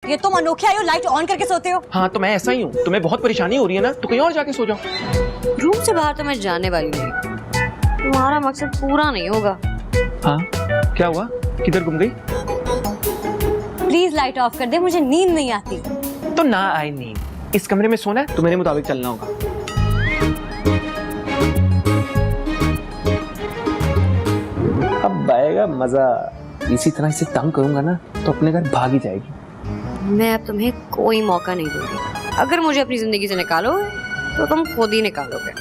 ये तुम अनोखे आए हो, लाइट ऑन करके सोते हो। हाँ तो मैं ऐसा ही हूँ, तुम्हें बहुत परेशानी हो रही है ना, तो कहीं और जाके सो जाओ। रूम से बाहर तो मैं जाने वाली नहीं, तुम्हारा मकसद पूरा नहीं होगा। हाँ क्या हुआ, किधर घूम गई? प्लीज लाइट ऑफ कर दे, मुझे नींद नहीं आती। तो ना आई नींद, इस कमरे में सोना है तो मेरे मुताबिक चलना होगा। अब आएगा मजा, इसी तरह इसे तंग करूंगा ना तो अपने घर भाग ही जाएगी। मैं अब तुम्हें कोई मौका नहीं दूंगी। अगर मुझे अपनी जिंदगी से निकालो तो तुम खुद ही निकालोगे।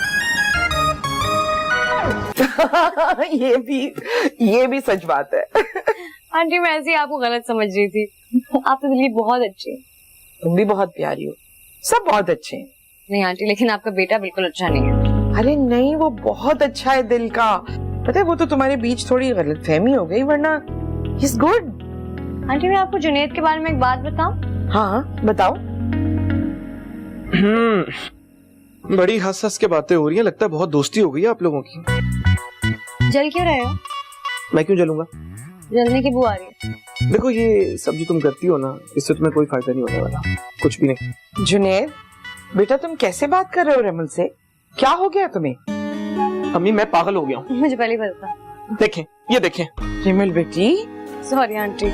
ये भी सच बात है। आंटी मैं ऐसे ही आपको गलत समझ रही थी। आप तो दिल्ली बहुत अच्छी है। तुम भी बहुत प्यारी हो, सब बहुत अच्छे हैं। नहीं आंटी, लेकिन आपका बेटा बिल्कुल अच्छा नहीं है। अरे नहीं, वो बहुत अच्छा है दिल का। पता है, वो तो तुम्हारे बीच थोड़ी गलतफहमी हो गई, वरना ही इज गुड। आंटी मैं आपको जुनैद के बारे में एक बात बताऊं? हाँ बताओ। बड़ी हंस हंस के बातें हो रही हैं, लगता है बहुत दोस्ती हो गई है आप लोगों की। जल क्यों रहे हो? मैं क्यों जलूंगा? जलने की बू आ रही है। देखो ये सब जो तुम करती हो ना, इससे तुम्हें कोई फायदा नहीं होने वाला, कुछ भी नहीं। जुनैद बेटा, तुम कैसे बात कर रहे हो रमल से? क्या हो गया तुम्हें? अम्मी मैं पागल हो गया हूँ। मुझे पहले ही पता था। देखें, ये देखें। रिमल बेटी। Sorry aunty.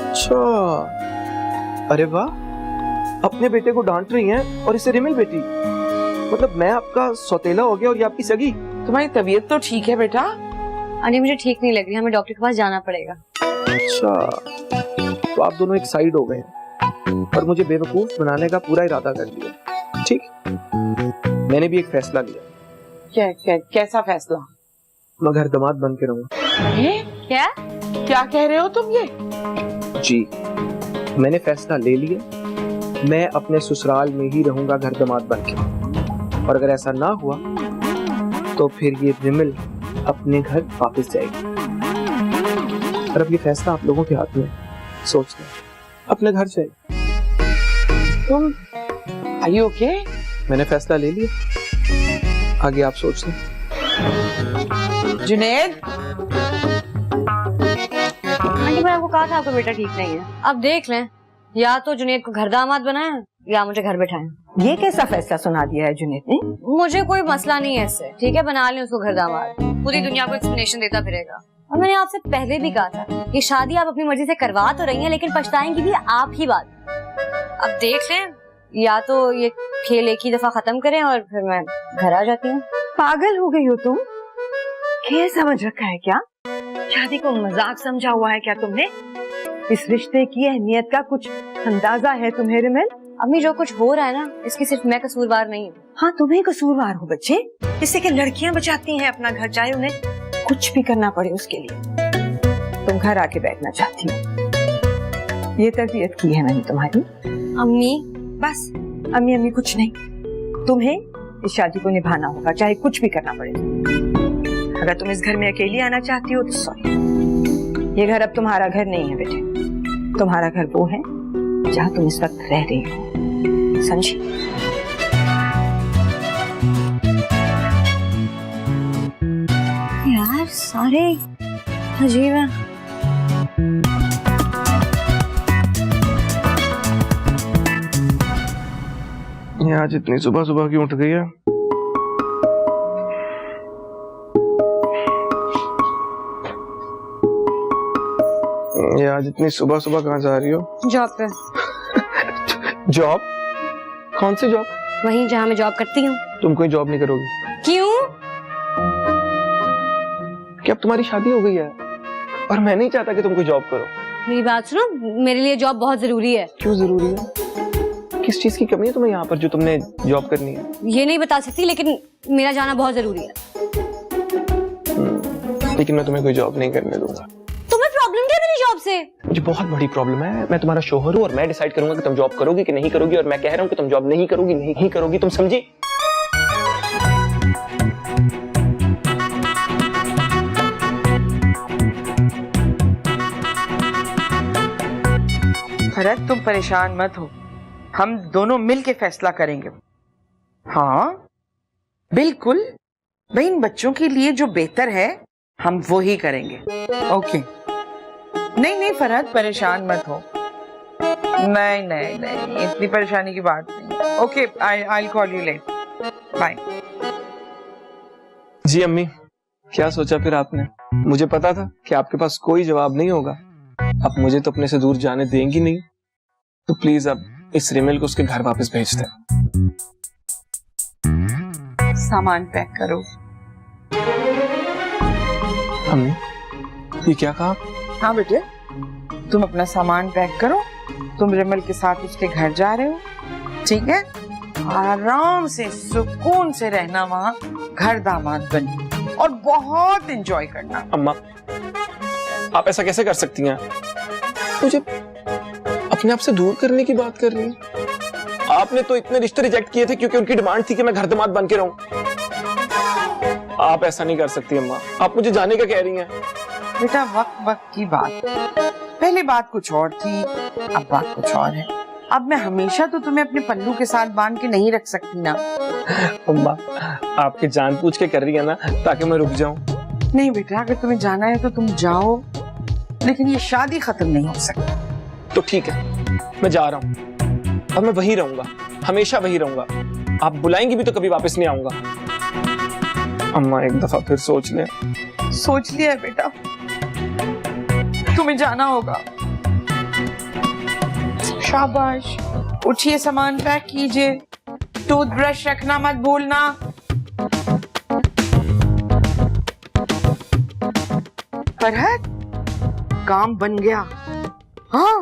अच्छा, अरे वाह, अपने बेटे को डांट रही हैं और इसे रिमिल बेटी। मतलब मैं आपका सौतेला हो गया और ये आपकी सगी। तुम्हारी तबीयत तो ठीक है बेटा? आंटी मुझे ठीक नहीं लग रही, हमें डॉक्टर के पास जाना पड़ेगा। अच्छा, तो आप दोनों एक साइड हो गए और मुझे बेवकूफ बनाने का पूरा इरादा कर लिया। ठीक, मैंने भी एक फैसला लिया। कैसा फैसला? मैं घर दामाद बन के रहूंगा। क्या कह रहे हो तुम ये? जी, मैंने फैसला ले लिया, मैं अपने ससुराल में ही रहूंगा घर दामाद बन के। और अगर ऐसा ना हुआ तो फिर ये रिमिल अपने घर वापस जाएगी। और अब ये फैसला आप लोगों के हाथ में, सोच लें, अपने घर जाएगी। तुम आर यू ओके? मैंने फैसला ले लिया, आगे आप सोच लें। जुनैद, आंटी मैंने आपको कहा था आपका बेटा ठीक नहीं है। अब देख लें, या तो जुनैद को घर दामाद बनाए या मुझे घर बैठाएं। ये कैसा फैसला सुना दिया है जुनैद ने? मुझे कोई मसला नहीं है इससे, ठीक है, बना लें उसको घर दामाद। पूरी दुनिया को एक्सप्लेनेशन देता फिरेगा। और मैंने आपसे पहले भी कहा था कि शादी आप अपनी मर्जी से करवा तो रही हैं, लेकिन पछताएंगी भी आप ही बात। अब देख लें, या तो ये खेल एक ही दफा खत्म करें और फिर मैं घर आ जाती हूँ। पागल हो गई हो तुम? क्या समझ रखा है क्या? शादी को मजाक समझा हुआ है क्या तुमने? इस रिश्ते की अहमियत का कुछ अंदाजा है तुम्हें रिमिल? अम्मी जो कुछ हो रहा है ना, इसकी सिर्फ मैं कसूरवार नहीं हूँ। हाँ तुम्हें कसूरवार हो बच्चे, इससे कि लड़कियां बचाती हैं अपना घर, चाहे उन्हें कुछ भी करना पड़े उसके लिए। तुम घर आके बैठना चाहती हो, ये तरबियत की है मैंने तुम्हारी। अम्मी बस अम्मी अम्मी कुछ नहीं, तुम्हें इस शादी को निभाना होगा, चाहे कुछ भी करना पड़े। अगर तुम इस घर में अकेली आना चाहती हो तो सॉरी, ये घर अब तुम्हारा घर नहीं है बेटे। तुम्हारा घर वो है जहाँ तुम इस वक्त रह रही हो, समझी? यार सारे अजीब है। ये आज इतनी सुबह सुबह क्यों उठ गई है? ये आज इतनी सुबह सुबह कहाँ जा रही हो? जॉब पे। जॉब? कौन सी जॉब? वहीं जहाँ मैं जॉब करती हूँ। तुम कोई जॉब नहीं करोगी? क्यों? क्या अब तुम्हारी शादी हो गई है और मैं नहीं चाहता कि तुम कोई जॉब करो। मेरी बात सुनो, मेरे लिए जॉब बहुत जरूरी है। क्यों जरूरी है? किस चीज की कमी है तुम्हें यहाँ पर जो तुमने जॉब करनी है? ये नहीं बता सकती, लेकिन मेरा जाना बहुत जरूरी है। लेकिन मैं तुम्हें कोई जॉब नहीं करने दूंगा। तुम्हें प्रॉब्लम क्या है मेरी जॉब से? मुझे बहुत बड़ी प्रॉब्लम है। मैं तुम्हारा शोहर हूँ और मैं डिसाइड करूंगा कि तुम जॉब करोगी कि नहीं करोगी, और मैं कह रहा हूँ कि तुम जॉब नहीं करोगी, नहीं करोगी, तुम समझी? भरत तुम परेशान मत हो, हम दोनों मिल के फैसला करेंगे। हाँ बिल्कुल, भाई इन बच्चों के लिए जो बेहतर है हम वो ही करेंगे। ओके? नहीं नहीं फरहत, परेशान मत हो, नहीं नहीं नहीं, इतनी परेशानी की बात नहीं। Okay, I call you late. Bye. जी अम्मी, क्या सोचा फिर आपने? मुझे पता था कि आपके पास कोई जवाब नहीं होगा। अब मुझे तो अपने से दूर जाने देंगी नहीं, तो प्लीज अब इस रिमिल को उसके घर वापस भेज दें। सामान पैक करो। अम्मी, ये क्या कहा? हाँ बेटे, तुम अपना सामान पैक करो। तुम रिमल के साथ उसके घर जा रहे हो, ठीक है? आराम से सुकून से रहना वहाँ, घर दामाद बन, और बहुत एंजॉय करना। अम्मा, आप ऐसा कैसे कर सकती हैं? मुझे अपने आप से दूर करने की बात कर रही हैं। आपने तो इतने रिश्ते रिजेक्ट किए थे क्योंकि उनकी डिमांड थी कि मैं घर दामाद बन के रहूं। आप ऐसा नहीं कर सकती अम्मा, आप मुझे जाने का कह रही हैं। बेटा, वक्त वक्त की बात, पहले बात कुछ और थी, अब बात कुछ और है। अब मैं हमेशा तो तुम्हें अपने पल्लू के साथ बांध के नहीं रख सकती ना। अम्मा, आपके जानबूझ के कर रही है ना, ताकि मैं रुक जाऊं। नहीं बेटा, अगर तुम्हें जाना है तो तुम जाओ, लेकिन ये शादी खत्म नहीं हो सकती। तो ठीक है, मैं जा रहा हूँ। अब मैं वहीं रहूंगा, हमेशा वहीं रहूंगा। आप बुलाएंगी भी तो कभी वापस नहीं आऊंगा। अम्मा, एक दफा फिर सोच ले। सोच लिया है बेटा, तुम्हें जाना होगा। शाबाश, उठिए, सामान पैक कीजिए, टूथब्रश रखना मत भूलना। फरहत, काम बन गया। हाँ।